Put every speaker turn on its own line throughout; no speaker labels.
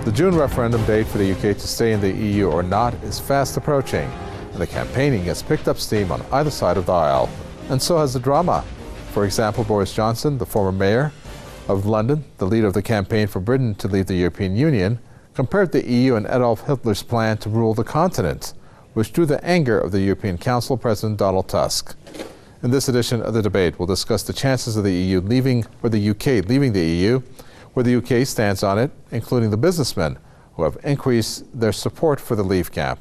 The June referendum date for the UK to stay in the EU or not is fast approaching, and the campaigning has picked up steam on either side of the aisle. And so has the drama. For example, Boris Johnson, the former mayor of London, the leader of the campaign for Britain to leave the European Union, compared the EU and Adolf Hitler's plan to rule the continent, which drew the anger of the European Council President Donald Tusk. In this edition of the debate, we'll discuss the chances of the EU leaving, or the UK leaving the EU, where the UK stands on it, including the businessmen who have increased their support for the leave cap.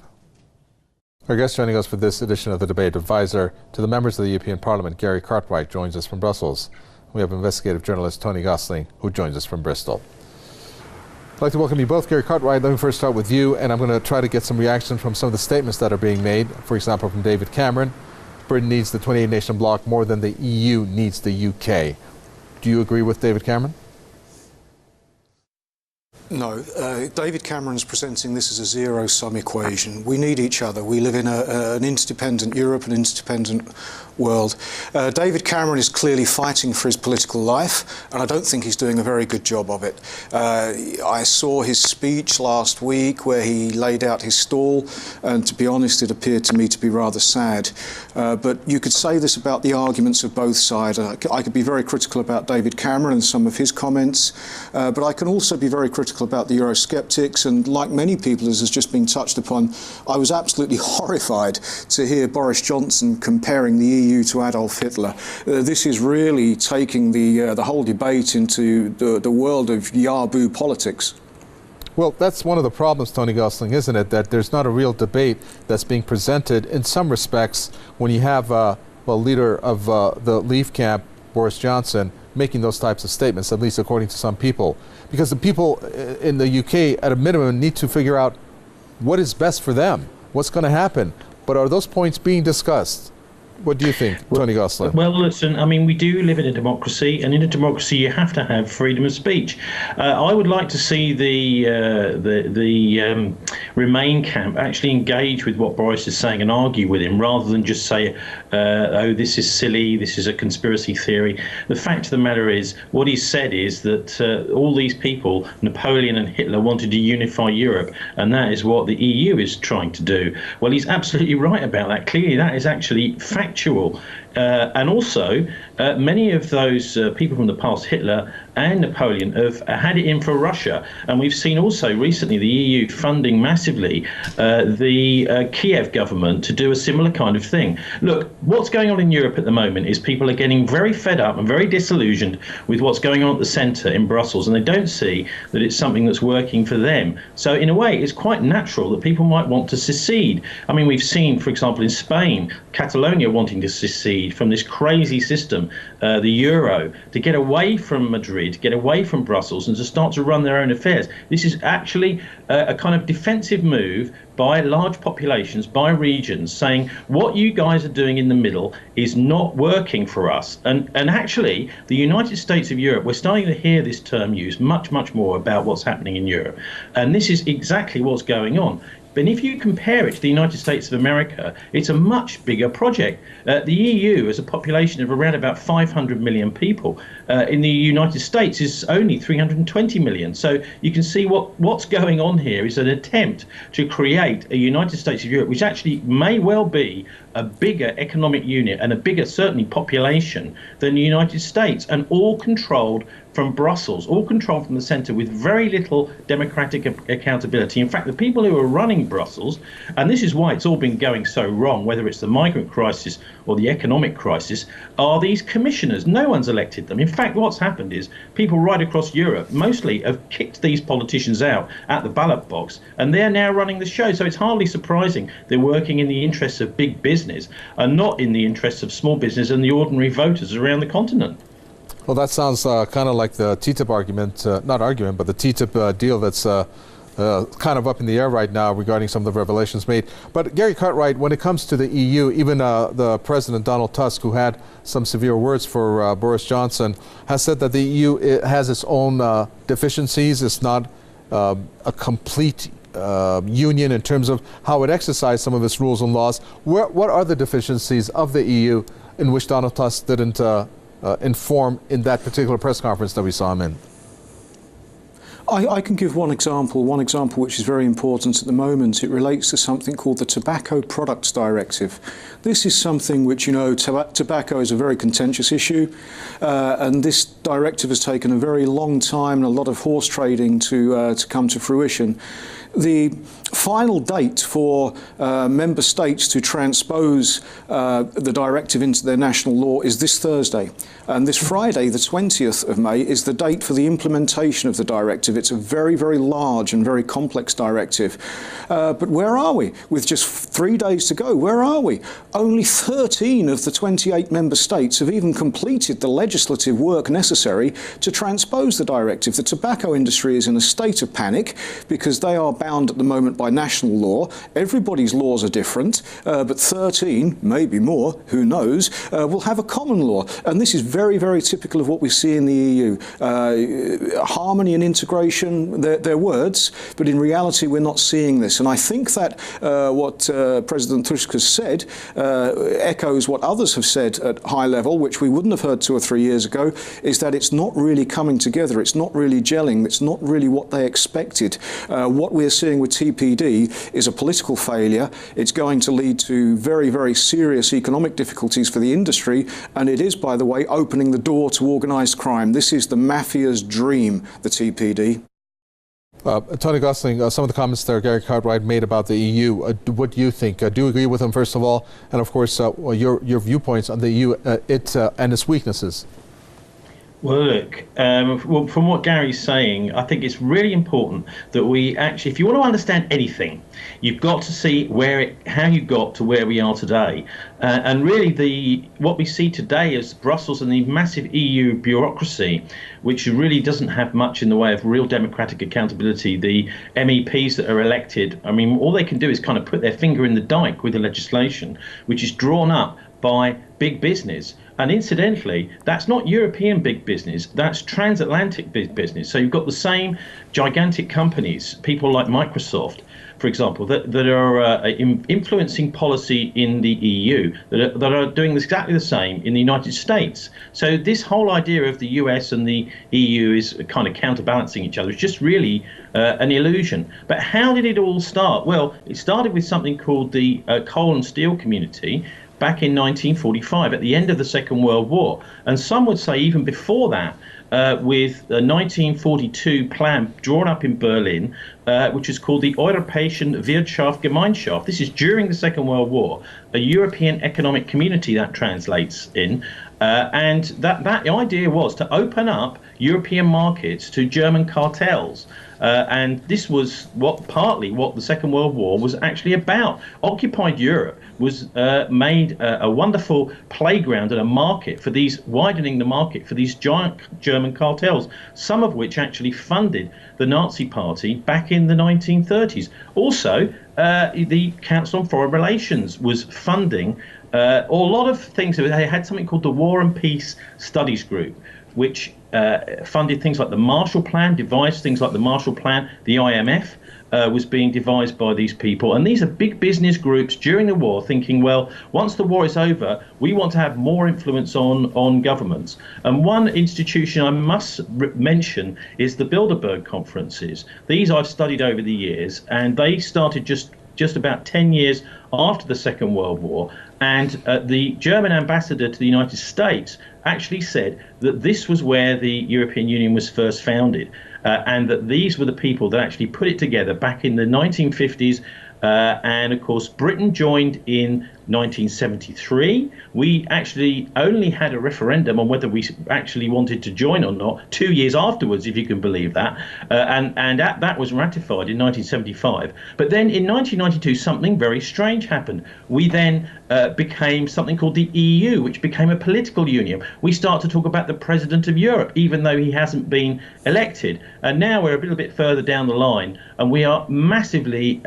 Our guest joining us for this edition of the debate, advisor to the members of the European Parliament, Gary Cartwright, joins us from Brussels. We have investigative journalist Tony Gosling, who joins us from Bristol. I'd like to welcome you both. Gary Cartwright, let me first start with you, and I'm going to try to get some reaction from some of the statements that are being made. For example, from David Cameron, Britain needs the 28-nation bloc more than the EU needs the UK. Do you agree with David Cameron?
No, David Cameron's presenting this as a zero-sum equation. We need each other. We live in an interdependent Europe, an interdependent world. David Cameron is clearly fighting for his political life, and I don't think he's doing a very good job of it. I saw his speech last week where he laid out his stall, and to be honest, it appeared to me to be rather sad. But you could say this about the arguments of both sides. I could be very critical about David Cameron and some of his comments, but I can also be very critical about the Eurosceptics, and like many people, as has just been touched upon, I was absolutely horrified to hear Boris Johnson comparing the EU to Adolf Hitler. This is really taking the whole debate into the world of yah-boo politics.
Well, that's one of the problems, Tony Gosling, isn't it? That there's not a real debate that's being presented in some respects when you have a leader of the leave camp, Boris Johnson, making those types of statements, at least according to some people. Because the people in the UK, at a minimum, need to figure out what is best for them, what's going to happen. But are those points being discussed? What do you think, Tony Gosling?
Well, listen, I mean, we do live in a democracy, and in a democracy you have to have freedom of speech. I would like to see the Remain camp actually engage with what Boris is saying and argue with him, rather than just say, oh, this is silly, this is a conspiracy theory. The fact of the matter is, what he said is that all these people, Napoleon and Hitler, wanted to unify Europe, and that is what the EU is trying to do. Well, he's absolutely right about that. Clearly, that is actually factual. And also, many of those people from the past, Hitler and Napoleon, have had it in for Russia. And we've seen also recently the EU funding massively the Kiev government to do a similar kind of thing. Look, what's going on in Europe at the moment is people are getting very fed up and very disillusioned with what's going on at the centre in Brussels, and they don't see that it's something that's working for them. So in a way, it's quite natural that people might want to secede. I mean, we've seen, for example, in Spain, Catalonia wanting to secede from this crazy system, the euro, to get away from Madrid, get away from Brussels, and to start to run their own affairs. This is actually a kind of defensive move by large populations, by regions, saying what you guys are doing in the middle is not working for us. And actually, the United States of Europe, we're starting to hear this term used much, much more about what's happening in Europe. And this is exactly what's going on. But if you compare it to the United States of America, it's a much bigger project. The EU has a population of around about 500 million people. In the United States is only 320 million. So you can see what's going on here is an attempt to create a United States of Europe, which actually may well be a bigger economic unit and a bigger, certainly, population than the United States, and all controlled from Brussels, all controlled from the centre, with very little democratic accountability. In fact, the people who are running Brussels, and this is why it's all been going so wrong, whether it's the migrant crisis or the economic crisis, are these commissioners. No one's elected them. In fact, what's happened is people right across Europe mostly have kicked these politicians out at the ballot box, and they're now running the show. So it's hardly surprising they're working in the interests of big business and not in the interests of small business and the ordinary voters around the continent.
Well, that sounds kind of like the TTIP argument, not argument, but the TTIP deal that's kind of up in the air right now regarding some of the revelations made. But Gary Cartwright, when it comes to the EU, even the President Donald Tusk, who had some severe words for Boris Johnson, has said that the EU has its own deficiencies. It's not a complete union in terms of how it exercised some of its rules and laws. What are the deficiencies of the EU in which Donald Tusk didn't inform in that particular press conference that we saw him in?
I can give one example which is very important at the moment. It relates to something called the Tobacco Products Directive. This is something which, you know, tobacco is a very contentious issue, and this directive has taken a very long time and a lot of horse trading to come to fruition. The final date for member states to transpose the directive into their national law is this Thursday. And this Friday, the 20th of May, is the date for the implementation of the directive. It's a very, very large and very complex directive. But where are we? With just 3 days to go, where are we? Only 13 of the 28 member states have even completed the legislative work necessary to transpose the directive. The tobacco industry is in a state of panic because they are bound at the moment by national law. Everybody's laws are different, but 13, maybe more, who knows, will have a common law. And this is very, very typical of what we see in the EU. Harmony and integration, they're words, but in reality we're not seeing this. And I think that what President Tusk has said echoes what others have said at high level, which we wouldn't have heard 2 or 3 years ago, is that it's not really coming together, it's not really gelling, it's not really what they expected. What we're seeing with TPD is a political failure. It's going to lead to very, very serious economic difficulties for the industry, and it is, by the way, opening the door to organised crime. This is the mafia's dream, the TPD.
Tony Gosling, some of the comments there Gary Cartwright made about the EU, what do you think? Do you agree with him, first of all? And of course, your viewpoints on the EU and its weaknesses?
Well, look, from what Gary's saying, I think it's really important that we actually, if you want to understand anything, you've got to see how you got to where we are today. And really, what we see today is Brussels and the massive EU bureaucracy, which really doesn't have much in the way of real democratic accountability. The MEPs that are elected, I mean, all they can do is kind of put their finger in the dike with the legislation, which is drawn up by big business. And incidentally, that's not European big business, that's transatlantic big business. So you've got the same gigantic companies, people like Microsoft, for example, that are influencing policy in the EU, that are doing exactly the same in the United States. So this whole idea of the US and the EU is kind of counterbalancing each other. It's just really an illusion. But how did it all start? Well, it started with something called the coal and steel community, back in 1945, at the end of the Second World War. And some would say even before that, with a 1942 plan drawn up in Berlin, which is called the Europäische Wirtschaftsgemeinschaft. This is during the Second World War, a European economic community that translates in. And that idea was to open up European markets to German cartels. And this was partly what the Second World War was actually about. Occupied Europe was made a wonderful playground and a market for widening the market for these giant German cartels, some of which actually funded the Nazi Party back in the 1930s. Also, the Council on Foreign Relations was funding a lot of things. They had something called the War and Peace Studies Group, which funded things like the Marshall Plan, devised things like the Marshall Plan. The IMF was being devised by these people. And these are big business groups during the war thinking, well, once the war is over, we want to have more influence on governments. And one institution I must mention is the Bilderberg conferences. These I've studied over the years, and they started just about 10 years after the Second World War. And the German ambassador to the United States actually said that this was where the European Union was first founded, and that these were the people that actually put it together back in the 1950s. And of course, Britain joined in 1973. We actually only had a referendum on whether we actually wanted to join or not 2 years afterwards, if you can believe that. And that was ratified in 1975. But then in 1992, something very strange happened. We then became something called the EU, which became a political union. We start to talk about the President of Europe, even though he hasn't been elected. And now we're a little bit further down the line, and we are massively,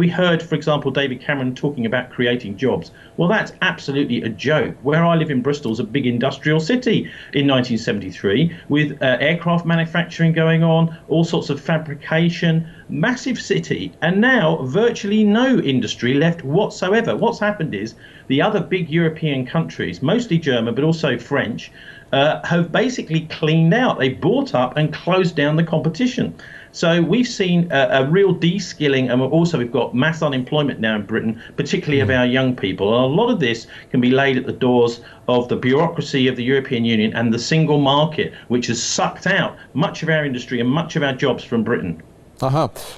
we heard, for example, David Cameron talking about creating jobs. jobs. Well, that's absolutely a joke. Where I live in Bristol is a big industrial city in 1973 with aircraft manufacturing going on, all sorts of fabrication, massive city, and now virtually no industry left whatsoever. What's happened is the other big European countries, mostly German but also French, have basically cleaned out. They bought up and closed down the competition. So we've seen a real de-skilling, and also we've got mass unemployment now in Britain, particularly of our young people. And a lot of this can be laid at the doors of the bureaucracy of the European Union and the single market, which has sucked out much of our industry and much of our jobs from Britain.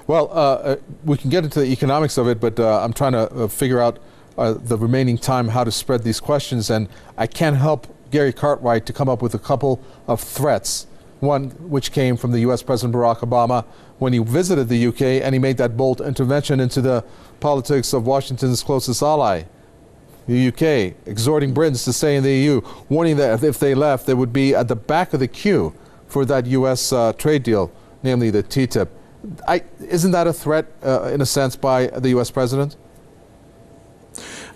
Well, we can get into the economics of it, but I'm trying to figure out the remaining time how to spread these questions, and I can't help Gary Cartwright to come up with a couple of threats. One which came from the U.S. President Barack Obama when he visited the UK and he made that bold intervention into the politics of Washington's closest ally, the UK, exhorting Britons to stay in the EU, warning that if they left, they would be at the back of the queue for that U.S. trade deal, namely the TTIP. Isn't that a threat, in a sense, by the U.S. President?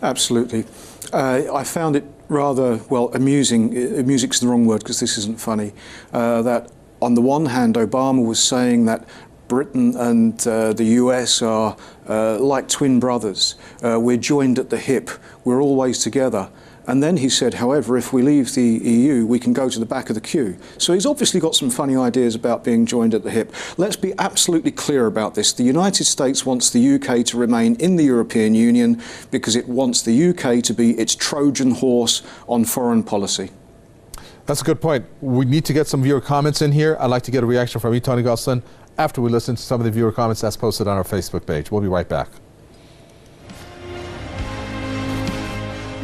Absolutely. I found it rather, well, amusing. Amusing's the wrong word because this isn't funny. That on the one hand, Obama was saying that Britain and the US are like twin brothers. We're joined at the hip. We're always together. And then he said, however, if we leave the EU, we can go to the back of the queue. So he's obviously got some funny ideas about being joined at the hip. Let's be absolutely clear about this. The United States wants the UK to remain in the European Union because it wants the UK to be its Trojan horse on foreign policy.
That's a good point. We need to get some viewer comments in here. I'd like to get a reaction from you, Tony Gosselin, after we listen to some of the viewer comments that's posted on our Facebook page. We'll be right back.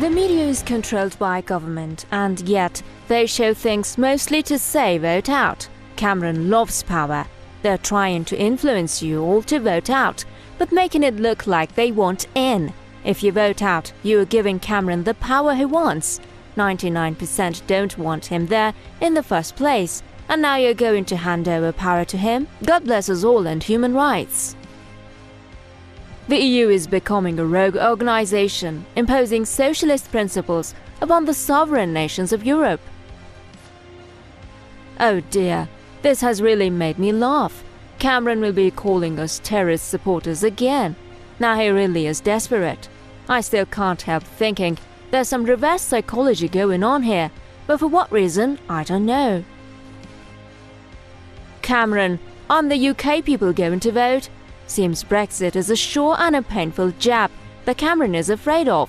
The media is controlled by government, and yet they show things mostly to say vote out. Cameron loves power. They're trying to influence you all to vote out, but making it look like they want in. If you vote out, you are giving Cameron the power he wants. 99% don't want him there in the first place, and now you're going to hand over power to him? God bless us all and human rights. The EU is becoming a rogue organization, imposing socialist principles upon the sovereign nations of Europe. Oh dear, this has really made me laugh. Cameron will be calling us terrorist supporters again. Now he really is desperate. I still can't help thinking there's some reverse psychology going on here, but for what reason, I don't know. Cameron, aren't the UK people going to vote? Seems Brexit is a sure and a painful jab that Cameron is afraid of.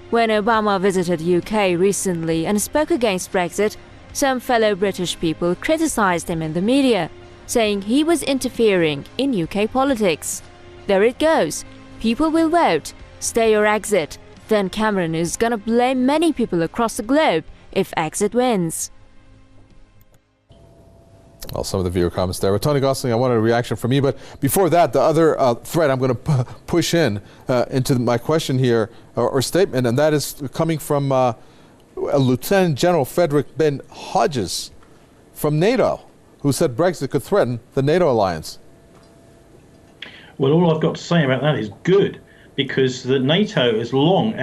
When Obama visited UK recently and spoke against Brexit, some fellow British people criticised him in the media, saying he was interfering in UK politics. There it goes. People will vote, stay or exit. Then Cameron is gonna blame many people across the globe if exit wins.
Well, some of the viewer comments there. Well, Tony Gosling, I wanted a reaction from you, but before that, the other thread I'm going to push into my question here, or statement, and that is coming from Lieutenant General Frederick Ben Hodges from NATO, who said Brexit could threaten the NATO alliance.
Well, all I've got to say about that is good, because the NATO has long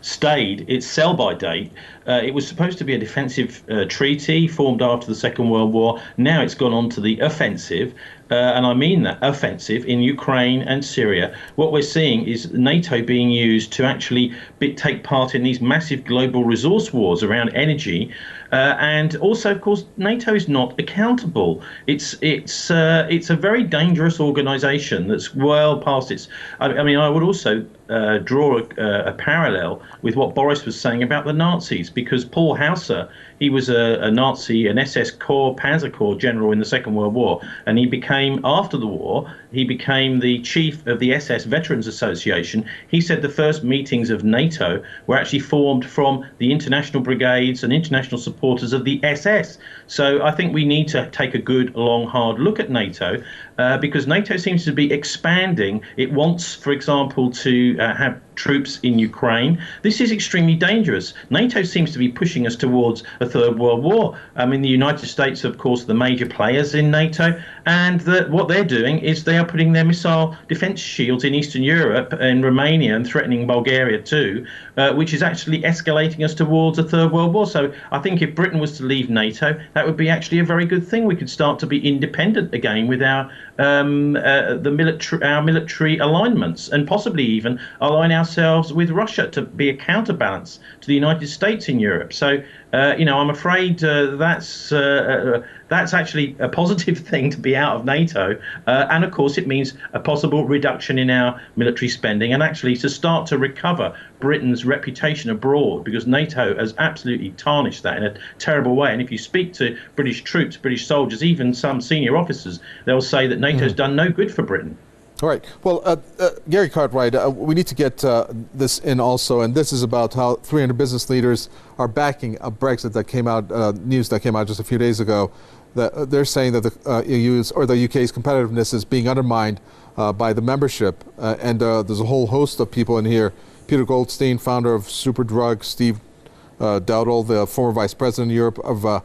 stayed its sell-by date. It was supposed to be a defensive treaty formed after the Second World War. Now it's gone on to the offensive, and I mean that, offensive in Ukraine and Syria. What we're seeing is NATO being used to actually take part in these massive global resource wars around energy. And also, of course, NATO is not accountable. It's a very dangerous organisation that's well past its. I mean, I would also draw a parallel with what Boris was saying about the Nazis, because Paul Hauser, he was a Nazi, an SS Corps, Panzer Corps general in the Second World War, and he became, after the war, he became the chief of the SS Veterans Association. He said the first meetings of NATO were actually formed from the international brigades and international supporters of the SS. So I think we need to take a good, long, hard look at NATO, because NATO seems to be expanding. It wants, for example, to have troops in Ukraine. This is extremely dangerous. NATO seems to be pushing us towards a a third world war. I mean, the United States, of course, are the major players in NATO, and what they're doing is they are putting their missile defense shields in Eastern Europe and Romania and threatening Bulgaria too, which is actually escalating us towards a third world war. So I think if Britain was to leave NATO, that would be actually a very good thing. We could start to be independent again with our military alignments, and possibly even align ourselves with Russia to be a counterbalance to the United States in Europe. So I'm afraid that's actually a positive thing to be out of NATO, and of course it means a possible reduction in our military spending, and actually to start to recover Britain's reputation abroad, because NATO has absolutely tarnished that in a terrible way. And if you speak to British troops, British soldiers, even some senior officers, they'll say that NATO's done no good for Britain.
All right. Well, Gary Cartwright, we need to get this in also, and this is about how 300 business leaders are backing a Brexit that came out, news that came out just a few days ago. That they're saying that the EU's or the UK's competitiveness is being undermined by the membership, and there's a whole host of people in here. Peter Goldstein, founder of Superdrug, Steve Dowdall, the former vice president in Europe of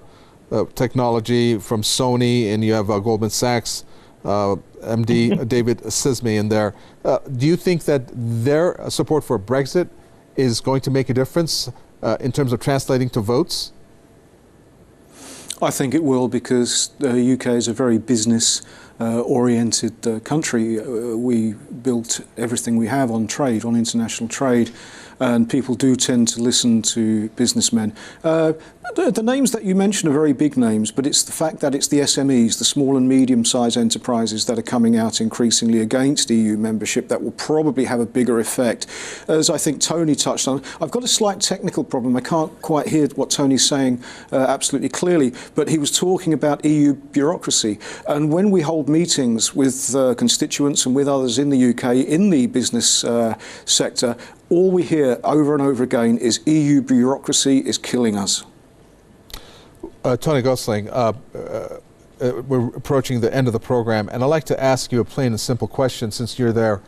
technology from Sony, and you have Goldman Sachs. MD David Sisme in there. Do you think that their support for Brexit is going to make a difference in terms of translating to votes?
I think it will, because the UK is a very business-oriented country. We built everything we have on trade, on international trade, and people do tend to listen to businessmen. The names that you mention are very big names, but it's the fact that it's the SMEs, the small and medium-sized enterprises, that are coming out increasingly against EU membership that will probably have a bigger effect. As I think Tony touched on, I've got a slight technical problem. I can't quite hear what Tony's saying absolutely clearly, but he was talking about EU bureaucracy. And when we hold meetings with constituents and with others in the UK, in the business sector, all we hear over and over again is EU bureaucracy is killing us.
Tony Gosling, we're approaching the end of the program, and I'd like to ask you a plain and simple question, since you're there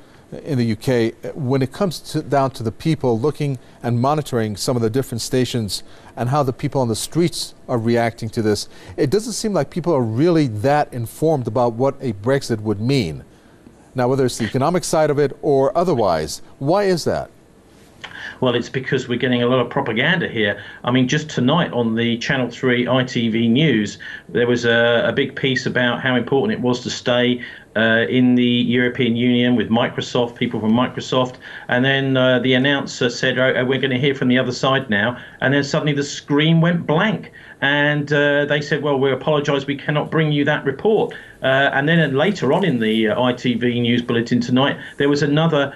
in the UK. When it comes down to the people looking and monitoring some of the different stations and how the people on the streets are reacting to this, it doesn't seem like people are really that informed about what a Brexit would mean. Now, whether it's the economic side of it or otherwise, why is that?
Well, it's because we're getting a lot of propaganda here. I mean, just tonight on the Channel 3 ITV News, there was a big piece about how important it was to stay in the European Union with Microsoft, people from Microsoft. And then the announcer said, oh, we're going to hear from the other side now. And then suddenly the screen went blank. And they said, well, we apologise, we cannot bring you that report. And then later on in the ITV News Bulletin tonight, there was another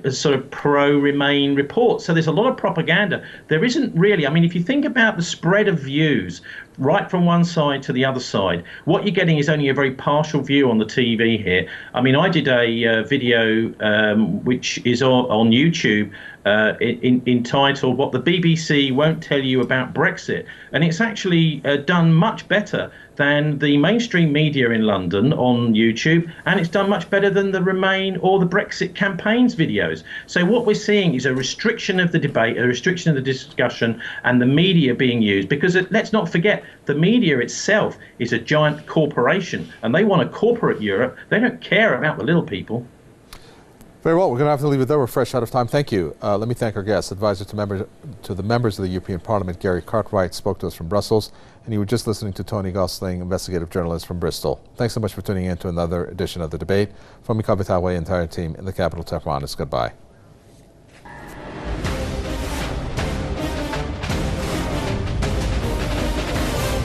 sort of pro-Remain report. So there's a lot of propaganda. There isn't really, I mean, if you think about the spread of views right from one side to the other side, what you're getting is only a very partial view on the TV here. I mean, I did a video which is on YouTube entitled What the BBC Won't Tell You About Brexit, and it's actually done much better than the mainstream media in London on YouTube, and it's done much better than the Remain or the Brexit campaigns videos. So what we're seeing is a restriction of the debate, a restriction of the discussion, and the media being used, because let's not forget, the media itself is a giant corporation, and they want a corporate Europe. They don't care about the little people.
Very well, we're going to have to leave it there. We're fresh out of time. Thank you. Let me thank our guest, advisor to the members of the European Parliament, Gary Cartwright, spoke to us from Brussels, and you were just listening to Tony Gosling, investigative journalist from Bristol. Thanks so much for tuning in to another edition of The Debate. From me, Kavitawe, entire team in the capital, Tehran, it's goodbye.